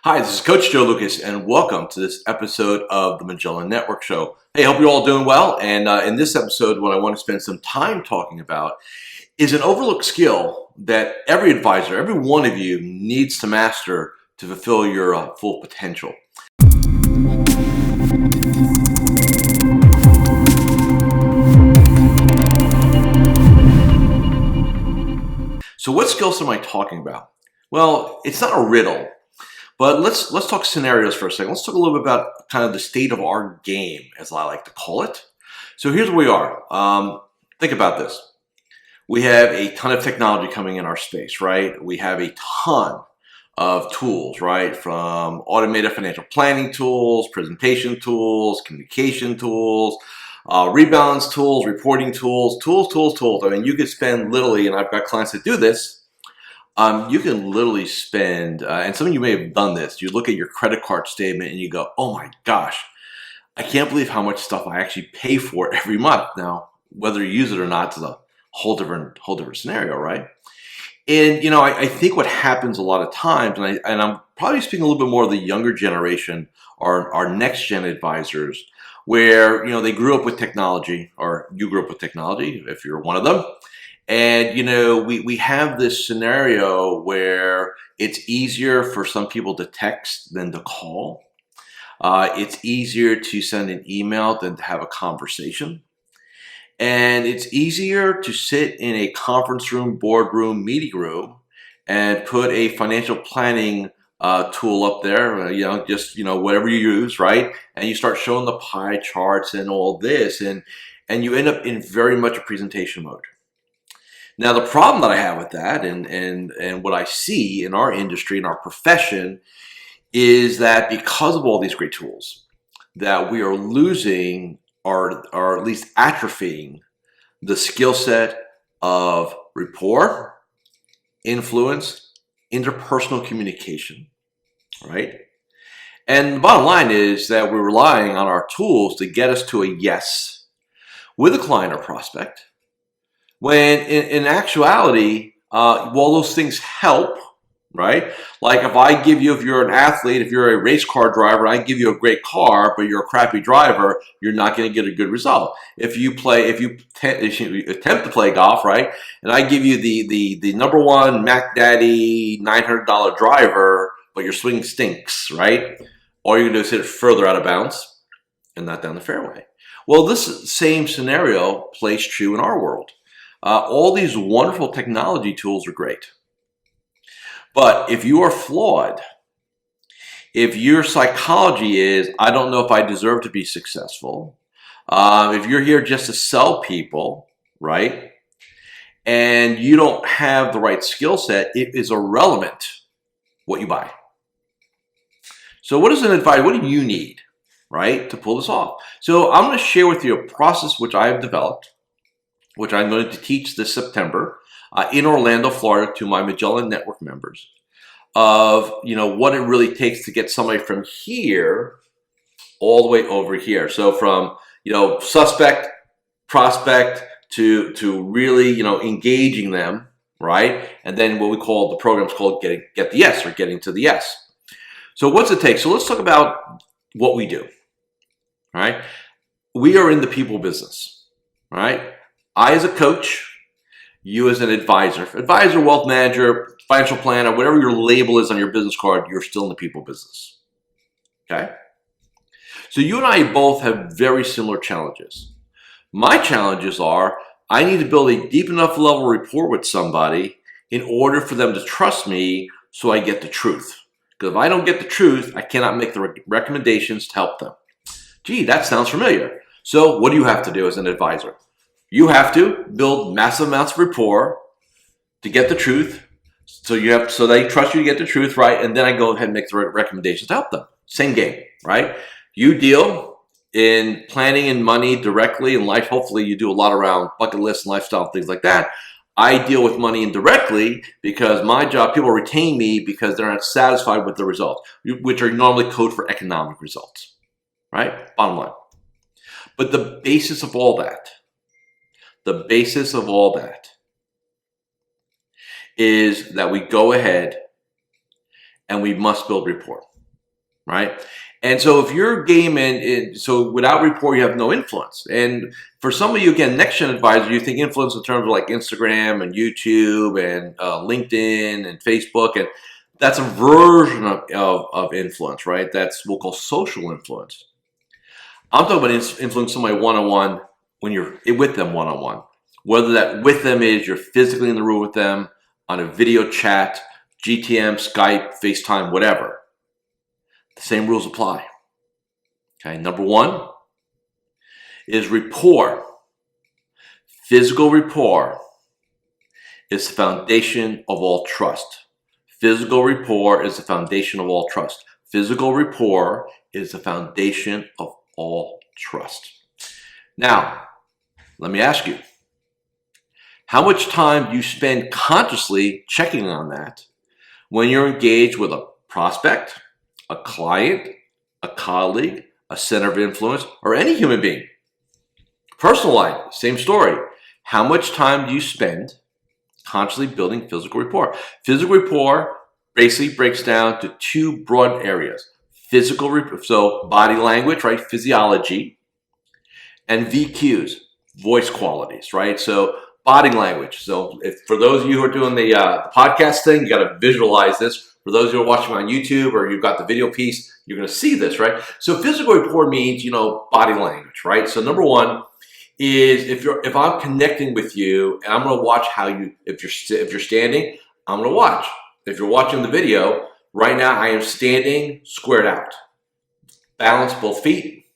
Hi, this is Coach Joe Lucas, and welcome to this episode of the Magellan Network Show. Hey, hope you're all doing well. And in this episode, what I want to spend some time talking about is an overlooked skill that every advisor, every one of you needs to master to fulfill your full potential. So what skills am I talking about? Well, it's not a riddle. But let's talk scenarios for a second. Let's talk a little bit about kind of the state of our game, as I like to call it. So here's where we are. Think about this. We have a ton of technology coming in our space, right? We have a ton of tools, right? From automated financial planning tools, presentation tools, communication tools, rebalance tools, reporting tools. I mean, you could spend literally, and I've got clients that do this, you can literally spend, and some of you may have done this, you look at your credit card statement and you go, oh my gosh, I can't believe how much stuff I actually pay for every month. Now, whether you use it or not is a whole different scenario, right? And, I think what happens a lot of times, and I'm probably speaking a little bit more of the younger generation, or our next gen advisors, where, they grew up with technology, or you grew up with technology, if you're one of them. And, we have this scenario where it's easier for some people to text than to call. It's easier to send an email than to have a conversation. And it's easier to sit in a conference room, boardroom, meeting room, and put a financial planning tool up there, whatever you use, right? And you start showing the pie charts and all this, and you end up in very much a presentation mode. Now, the problem that I have with that and what I see in our industry, in our profession, is that because of all these great tools, that we are losing or at least atrophying the skill set of rapport, influence, interpersonal communication, right? And the bottom line is that we're relying on our tools to get us to a yes with a client or prospect, when in actuality, while those things help, right? Like if you're an athlete, if you're a race car driver, I give you a great car, but you're a crappy driver, you're not going to get a good result. If you attempt to play golf, right? And I give you the number one Mac Daddy $900 driver, but your swing stinks, right? All you're going to do is hit it further out of bounds and not down the fairway. Well, this same scenario plays true in our world. All these wonderful technology tools are great. But if you are flawed, if your psychology is, I don't know if I deserve to be successful, if you're here just to sell people, right, and you don't have the right skill set, it is irrelevant what you buy. So what do you need, right, to pull this off? So I'm going to share with you a process which I have developed, which I'm going to teach this September in Orlando, Florida, to my Magellan Network members, of what it really takes to get somebody from here all the way over here. So from suspect, prospect to really engaging them, right? And then what we call the program's called Get the Yes, or Getting to the Yes. So what's it take? So let's talk about what we do. All right, we are in the people business, right? I as a coach, you as an advisor, wealth manager, financial planner, whatever your label is on your business card, you're still in the people business. Okay? So you and I both have very similar challenges. My challenges are, I need to build a deep enough level of rapport with somebody in order for them to trust me so I get the truth. Because if I don't get the truth, I cannot make the recommendations to help them. Gee, that sounds familiar. So what do you have to do as an advisor? You have to build massive amounts of rapport to get the truth. So they trust you to get the truth, right? And then I go ahead and make the recommendations to help them. Same game, right? You deal in planning and money directly in life. Hopefully you do a lot around bucket lists and lifestyle, things like that. I deal with money indirectly because my job, people retain me because they're not satisfied with the results, which are normally code for economic results, right? Bottom line. But the basis of all that is that we go ahead and we must build rapport. right? And so if your game so without rapport, you have no influence. And for some of you, again, next gen advisor, you think influence in terms of like Instagram and YouTube and LinkedIn and Facebook, and that's a version of influence, right? That's what we'll call social influence. I'm talking about influence somebody one-on-one when you're with them one-on-one. Whether that with them is you're physically in the room with them, on a video chat, GTM, Skype, FaceTime, whatever. The same rules apply. Okay, number one is rapport. Physical rapport is the foundation of all trust. Physical rapport is the foundation of all trust. Physical rapport is the foundation of all trust. Now, let me ask you, how much time do you spend consciously checking on that when you're engaged with a prospect, a client, a colleague, a center of influence, or any human being? Personal life, same story. How much time do you spend consciously building physical rapport? Physical rapport basically breaks down to two broad areas. Physical rapport, so body language, right? Physiology, and VQs, voice qualities, right? So body language. So for those of you who are doing the podcast thing, you got to visualize this. For those who are watching on YouTube or you've got the video piece, you're going to see this, right? So physical rapport means, body language, right? So number one is if I'm connecting with you and I'm going to watch how you, if you're standing, I'm going to watch. If you're watching the video, right now I am standing squared out. Balance both feet,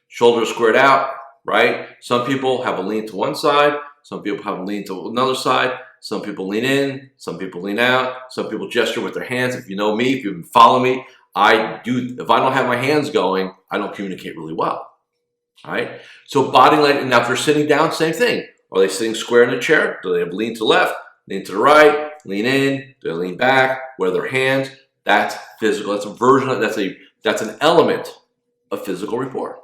shoulders squared out, right? Some people have a lean to one side. Some people have a lean to another side. Some people lean in. Some people lean out. Some people gesture with their hands. If you know me, if you've been following me, if I don't have my hands going, I don't communicate really well. All right? So body language, now if they're sitting down, same thing. Are they sitting square in a chair? Do they have lean to the left, lean to the right, lean in, do they lean back, where are their hands? That's physical. That's a version of, that's an element of physical rapport.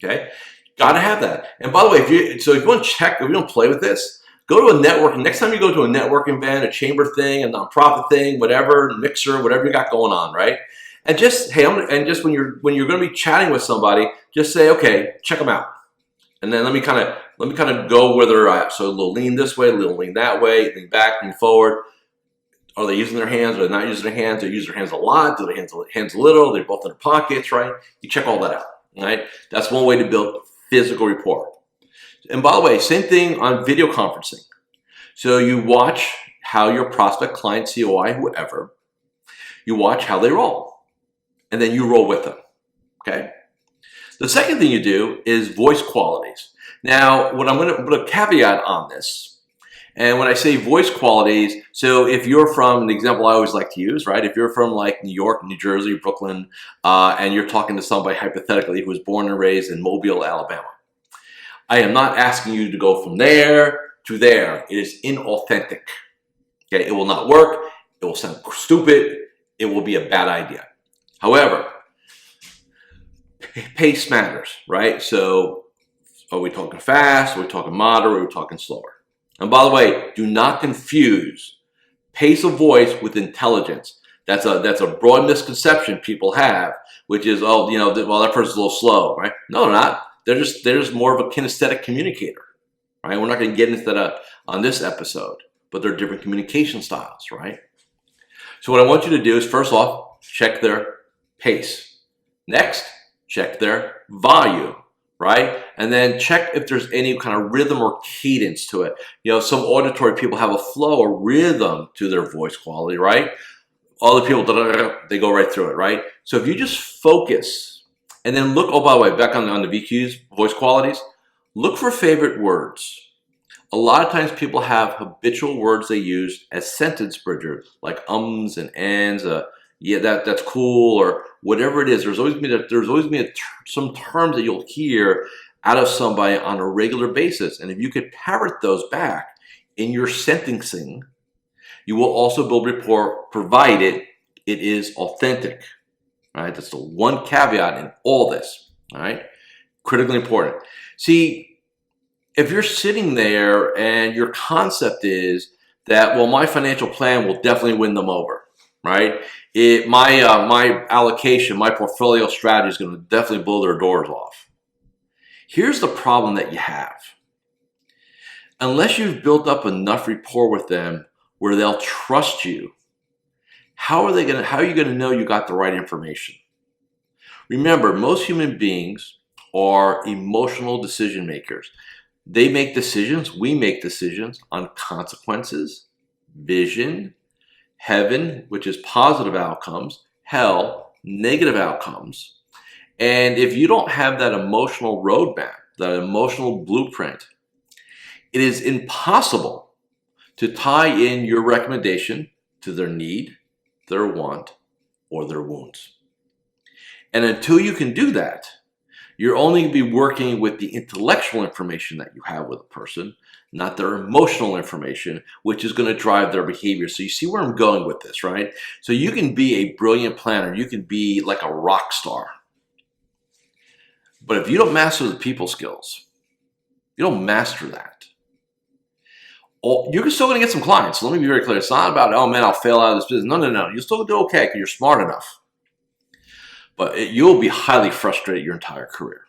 Okay? Got to have that. And by the way, if you want to check, if you don't play with this, go to a networking. Next time you go to a networking event, a chamber thing, a nonprofit thing, whatever, mixer, whatever you got going on, right? And just when you're going to be chatting with somebody, just say, okay, check them out, and then let me kind of go where they're at. So a little lean this way, a little lean that way, lean back, lean forward. Are they using their hands? Are they not using their hands? Do they use their hands a lot? Do they hands a little? They're both in their pockets, right? You check all that out, right? That's one way to build physical rapport. And by the way, same thing on video conferencing. So you watch how your prospect, client, COI, whoever, you watch how they roll, and then you roll with them, okay? The second thing you do is voice qualities. Now, what I'm going to put a caveat on this, and when I say voice qualities, so if you're from, the example I always like to use, right? If you're from like New York, New Jersey, Brooklyn, and you're talking to somebody hypothetically who was born and raised in Mobile, Alabama, I am not asking you to go from there to there. It is inauthentic. Okay, it will not work. It will sound stupid. It will be a bad idea. However, pace matters, right? So are we talking fast? Are we talking moderate? Are we talking slower? And by the way, do not confuse pace of voice with intelligence. That's a broad misconception people have, which is, well, that person's a little slow, right? No, they're not. They're just more of a kinesthetic communicator, right? We're not going to get into that on this episode, but they're different communication styles, right? So what I want you to do is, first off, check their pace. Next, check their volume, right? And then check if there's any kind of rhythm or cadence to it. Some auditory people have a flow or rhythm to their voice quality, right? Other people, they go right through it, right? So if you just focus and then look, oh, by the way, back on the VQs, voice qualities, look for favorite words. A lot of times people have habitual words they use as sentence bridgers, like ums and ands, yeah, that's cool, or whatever it is. There's always been some terms that you'll hear out of somebody on a regular basis. And if you could parrot those back in your sentencing, you will also build rapport, provided it is authentic. All right, that's the one caveat in all this. All right, critically important. See, if you're sitting there and your concept is that, well, my financial plan will definitely win them over, right? My allocation, my portfolio strategy is going to definitely blow their doors off. Here's the problem that you have. Unless you've built up enough rapport with them where they'll trust you, how are you going to know you got the right information? Remember, most human beings are emotional decision makers. They make decisions, we make decisions on consequences, vision, heaven, which is positive outcomes, hell, negative outcomes. And if you don't have that emotional roadmap, that emotional blueprint, it is impossible to tie in your recommendation to their need, their want, or their wounds. And until you can do that, you're only going to be working with the intellectual information that you have with a person, not their emotional information, which is going to drive their behavior. So you see where I'm going with this, right? So you can be a brilliant planner. You can be like a rock star. But if you don't master the people skills, you don't master that, you're still going to get some clients. So let me be very clear. It's not about, oh man, I'll fail out of this business. No. You'll still do okay because you're smart enough. But you'll be highly frustrated your entire career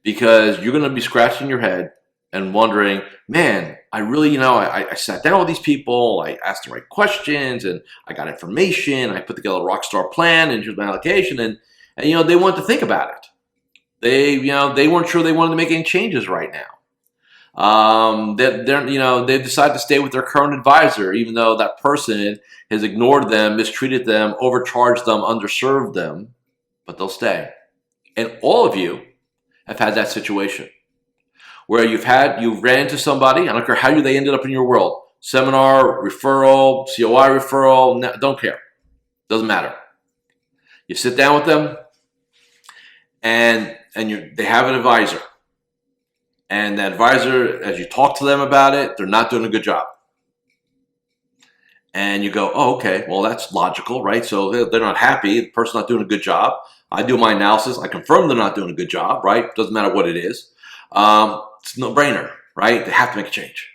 because you're going to be scratching your head and wondering, man, I really, I sat down with these people, I asked the right questions, and I got information. I put together a rock star plan and here's my allocation, and they wanted to think about it. They weren't sure they wanted to make any changes right now. They decided to stay with their current advisor, even though that person has ignored them, mistreated them, overcharged them, underserved them, but they'll stay. And all of you have had that situation where you've ran into somebody, I don't care how they ended up in your world, seminar, referral, COI referral, don't care. Doesn't matter. You sit down with them and they have an advisor. And that advisor, as you talk to them about it, they're not doing a good job. And you go, oh, okay, well, that's logical, right? So they're not happy. The person's not doing a good job. I do my analysis. I confirm they're not doing a good job, right? Doesn't matter what it is. It's a no-brainer, right? They have to make a change.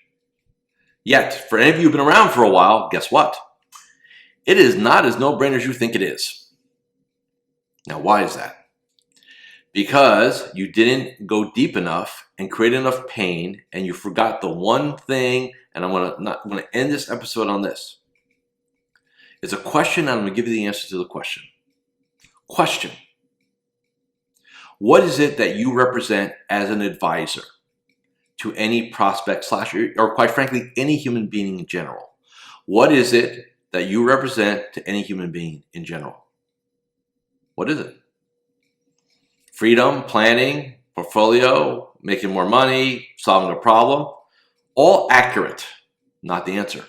Yet, for any of you who've been around for a while, guess what? It is not as no-brainer as you think it is. Now, why is that? Because you didn't go deep enough and create enough pain, and you forgot the one thing, and I'm going to end this episode on this. It's a question, and I'm going to give you the answer to the question. Question. What is it that you represent as an advisor to any prospect or quite frankly, any human being in general? What is it that you represent to any human being in general? What is it? Freedom, planning, portfolio, making more money, solving a problem, all accurate, not the answer.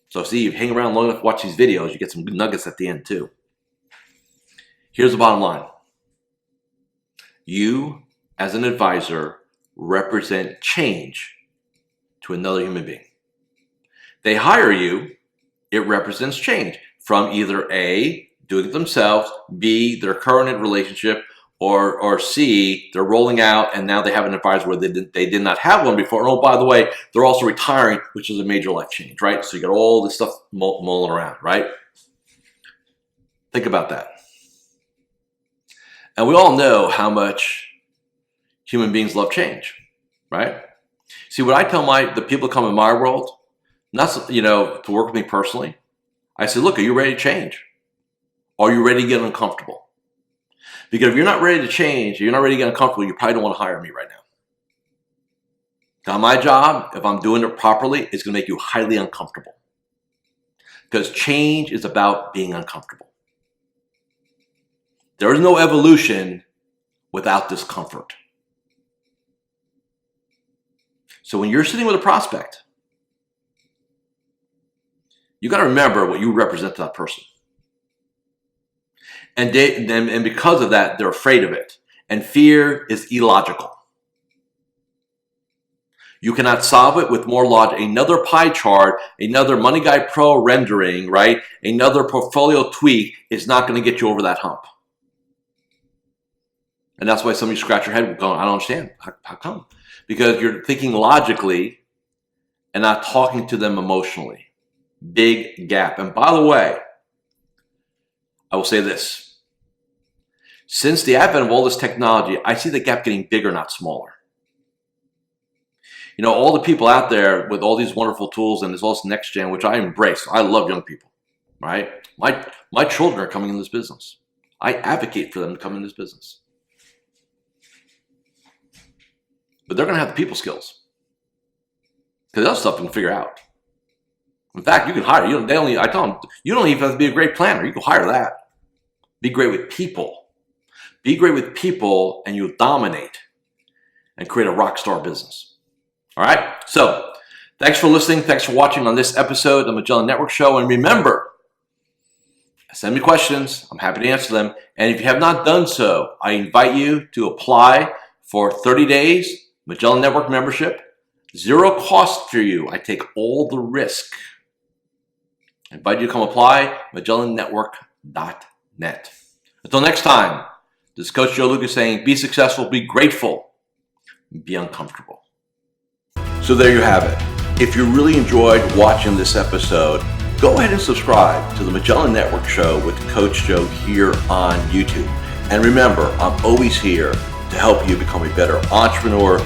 So see, you hang around long enough to watch these videos, you get some good nuggets at the end too. Here's the bottom line. You, as an advisor, represent change to another human being. They hire you, it represents change from either A, doing it themselves, B, their current relationship, or C, they're rolling out and now they have an advisor where they did not have one before. Oh, by the way, they're also retiring, which is a major life change, right? So you got all this stuff mulling around, right? Think about that. And we all know how much human beings love change, right? See, what I tell the people that come in my world, not to work with me personally, I say, look, are you ready to change? Are you ready to get uncomfortable? Because if you're not ready to change, you're not ready to get uncomfortable, you probably don't want to hire me right now. Now, my job, if I'm doing it properly, is going to make you highly uncomfortable. Because change is about being uncomfortable. There is no evolution without discomfort. So when you're sitting with a prospect, you got to remember what you represent to that person. And because of that, they're afraid of it. And fear is illogical. You cannot solve it with more logic. Another pie chart, another Money Guy Pro rendering, right? Another portfolio tweak is not going to get you over that hump. And that's why some of you scratch your head going, I don't understand. How come? Because you're thinking logically and not talking to them emotionally. Big gap. And by the way, I will say this. Since the advent of all this technology, I see the gap getting bigger, not smaller. You know, all the people out there with all these wonderful tools and there's all this next gen, which I embrace. I love young people, right? My children are coming in this business. I advocate for them to come in this business. But they're going to have the people skills. Because that's stuff you can figure out. In fact, you can hire. I tell them, you don't even have to be a great planner. You can hire that. Be great with people. Be great with people and you'll dominate and create a rock star business. All right, so thanks for listening. Thanks for watching on this episode of the Magellan Network Show. And remember, send me questions. I'm happy to answer them. And if you have not done so, I invite you to apply for 30 days Magellan Network membership. 0 cost for you. I take all the risk. I invite you to come apply, MagellanNetwork.net. Until next time, this is Coach Joe Lucas saying, be successful, be grateful, be uncomfortable. So there you have it. If you really enjoyed watching this episode, go ahead and subscribe to the Magellan Network Show with Coach Joe here on YouTube. And remember, I'm always here to help you become a better entrepreneur,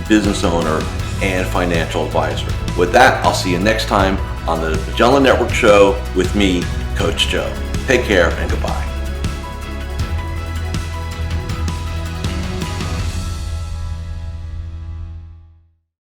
business owner, and financial advisor. With that, I'll see you next time on the Magellan Network Show with me, Coach Joe. Take care and goodbye.